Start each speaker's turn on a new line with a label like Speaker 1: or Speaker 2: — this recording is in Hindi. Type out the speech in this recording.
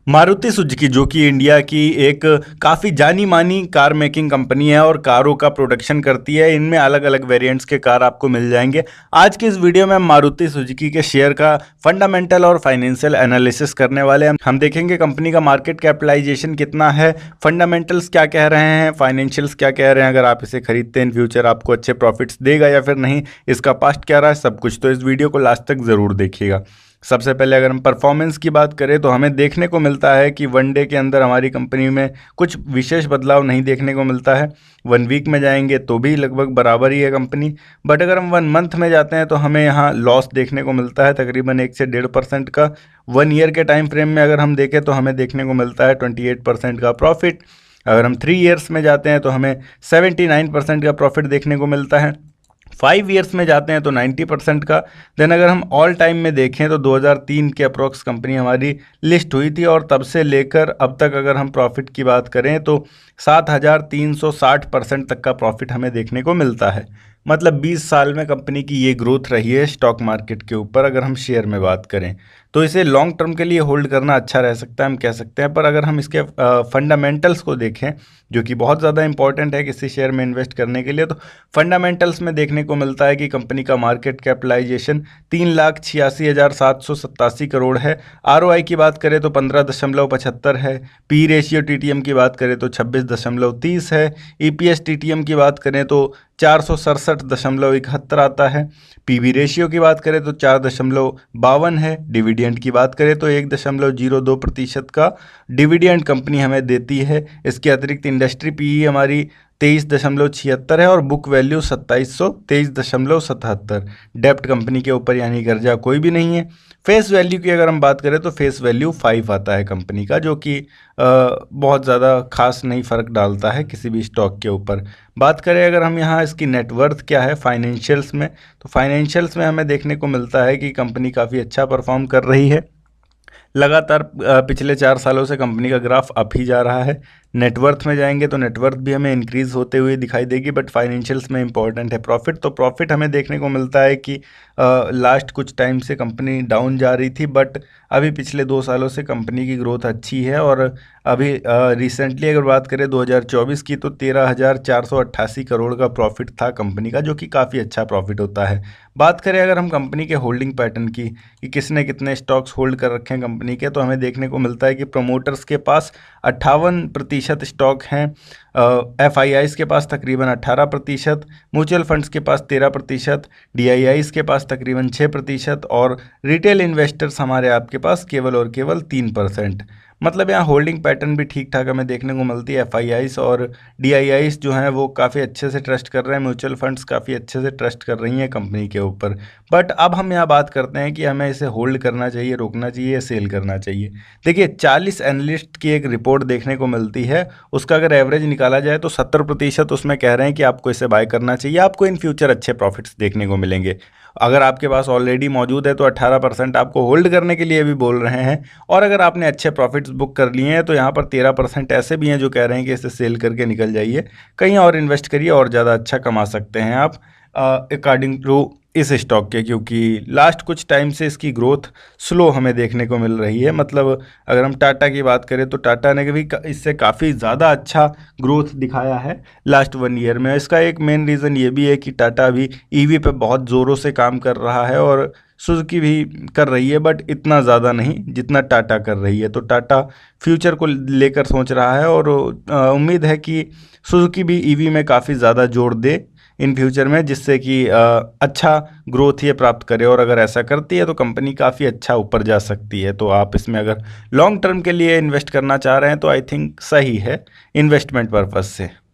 Speaker 1: मारुति सुजुकी जो कि इंडिया की एक काफ़ी जानी मानी कार मेकिंग कंपनी है और कारों का प्रोडक्शन करती है। इनमें अलग अलग वेरिएंट्स के कार आपको मिल जाएंगे। आज की इस वीडियो में हम मारुति सुजुकी के शेयर का फंडामेंटल और फाइनेंशियल एनालिसिस करने वाले हैं। हम देखेंगे कंपनी का मार्केट कैपिटलाइजेशन कितना है, फंडामेंटल्स क्या कह रहे हैं, फाइनेंशियल्स क्या कह रहे हैं, अगर आप इसे खरीदते हैं इन फ्यूचर आपको अच्छे प्रॉफिट्स देगा या फिर नहीं, इसका पास्ट क्या रहा है, सब कुछ। तो इस वीडियो को लास्ट तक ज़रूर देखिएगा। सबसे पहले अगर हम परफॉर्मेंस की बात करें तो हमें देखने को मिलता है कि वन डे के अंदर हमारी कंपनी में कुछ विशेष बदलाव नहीं देखने को मिलता है। वन वीक में जाएंगे तो भी लगभग बराबर ही है कंपनी। बट अगर हम वन मंथ में जाते हैं तो हमें यहाँ लॉस देखने को मिलता है तकरीबन 1 से 1.5% का। वन ईयर के टाइम फ्रेम में अगर हम देखें तो हमें देखने को मिलता है 28% का प्रॉफिट। अगर हम 3 ईयर्स में जाते हैं तो हमें 79% का प्रॉफिट देखने को मिलता है। 5 ईयर्स में जाते हैं तो 90% का। देन अगर हम ऑल टाइम में देखें तो 2003 के अप्रोक्स कंपनी हमारी लिस्ट हुई थी और तब से लेकर अब तक अगर हम प्रॉफिट की बात करें तो 7360% तक का प्रॉफिट हमें देखने को मिलता है। मतलब 20 साल में कंपनी की ये ग्रोथ रही है स्टॉक मार्केट के ऊपर। अगर हम शेयर में बात करें तो इसे लॉन्ग टर्म के लिए होल्ड करना अच्छा रह सकता है, हम कह सकते हैं। पर अगर हम इसके फंडामेंटल्स को देखें जो कि बहुत ज़्यादा इंपॉर्टेंट है किसी शेयर में इन्वेस्ट करने के लिए, तो फंडामेंटल्स में देखने को मिलता है कि कंपनी का मार्केट कैपिटलाइजेशन 3,86,787 करोड़ है। आरओआई की बात करें तो 15.75 है। पी रेशियो टीटीएम की बात करें तो 26.30 है। ईपीएस टीटीएम की बात करें तो 467.71 आता है। पीवी रेशियो की बात करें तो 4.52 है। डिविडेंड की बात करें तो 1.02% का डिविडेंड कंपनी हमें देती है। इसके अतिरिक्त इंडस्ट्री पीई हमारी 23.76 है और बुक वैल्यू 2723.77। डेप्ट कंपनी के ऊपर यानी कर्जा कोई भी नहीं है। फेस वैल्यू की अगर हम बात करें तो फेस वैल्यू 5 आता है कंपनी का, जो कि बहुत ज़्यादा खास नहीं फ़र्क डालता है किसी भी स्टॉक के ऊपर। बात करें अगर हम यहाँ इसकी नेटवर्थ क्या है फाइनेंशियल्स में, तो फाइनेंशियल्स में हमें देखने को मिलता है कि कंपनी काफ़ी अच्छा परफॉर्म कर रही है। लगातार पिछले 4 सालों से कंपनी का ग्राफ अप ही जा रहा है। नेटवर्थ में जाएंगे तो नेटवर्थ भी हमें इंक्रीज़ होते हुए दिखाई देगी। बट फाइनेंशियल्स में इंपॉर्टेंट है प्रॉफिट। तो प्रॉफिट हमें देखने को मिलता है कि लास्ट कुछ टाइम से कंपनी डाउन जा रही थी, बट अभी पिछले 2 सालों से कंपनी की ग्रोथ अच्छी है। और अभी रिसेंटली अगर बात करें 2024 की तो 13,488 करोड़ का प्रॉफिट था कंपनी का, जो कि काफ़ी अच्छा प्रॉफिट होता है। बात करें अगर हम कंपनी के होल्डिंग पैटर्न की कि किसने कितने स्टॉक्स होल्ड कर रखे हैं कंपनी के, तो हमें देखने को मिलता है कि प्रमोटर्स के पास 58% स्टॉक हैं। एफआईआईस के पास तकरीबन 18%, म्यूचुअल फंड्स के पास 13%, डीआईआईस के पास तकरीबन 6% और रिटेल इन्वेस्टर्स हमारे आपके पास केवल और केवल 3%। मतलब यहाँ होल्डिंग पैटर्न भी ठीक ठाक हमें देखने को मिलती है। एफआईआईस और डीआईआईस जो हैं वो काफ़ी अच्छे से ट्रस्ट कर रहे हैं, म्यूचुअल फंड्स काफ़ी अच्छे से ट्रस्ट कर रही हैं कंपनी के ऊपर। बट अब हम यहाँ बात करते हैं कि हमें इसे होल्ड करना चाहिए, रोकना चाहिए, सेल करना चाहिए। देखिए 40 एनालिस्ट की एक रिपोर्ट देखने को मिलती है, उसका अगर एवरेज निकाला जाए तो 70% उसमें कह रहे हैं कि आपको इसे बाय करना चाहिए, आपको इन फ्यूचर अच्छे प्रॉफिट्स देखने को मिलेंगे। अगर आपके पास ऑलरेडी मौजूद है तो 18% आपको होल्ड करने के लिए भी बोल रहे हैं। और अगर आपने अच्छे प्रॉफिट्स बुक कर लिए हैं तो यहाँ पर 13% ऐसे भी हैं जो कह रहे हैं कि इसे सेल करके निकल जाइए, कहीं और इन्वेस्ट करिए और ज़्यादा अच्छा कमा सकते हैं आप अकॉर्डिंग टू इस स्टॉक के, क्योंकि लास्ट कुछ टाइम से इसकी ग्रोथ स्लो हमें देखने को मिल रही है। मतलब अगर हम टाटा की बात करें तो टाटा ने भी इससे काफ़ी ज़्यादा अच्छा ग्रोथ दिखाया है लास्ट 1 ईयर में। इसका एक मेन रीज़न ये भी है कि टाटा अभी ईवी पे बहुत ज़ोरों से काम कर रहा है और सुजुकी भी कर रही है, बट इतना ज़्यादा नहीं जितना टाटा कर रही है। तो टाटा फ्यूचर को लेकर सोच रहा है और उम्मीद है कि सुजुकी भी ईवी में काफ़ी ज़्यादा जोर दे इन फ्यूचर में, जिससे कि अच्छा ग्रोथ ये प्राप्त करे। और अगर ऐसा करती है तो कंपनी काफ़ी अच्छा ऊपर जा सकती है। तो आप इसमें अगर लॉन्ग टर्म के लिए इन्वेस्ट करना चाह रहे हैं तो आई थिंक सही है इन्वेस्टमेंट पर्पज़ से।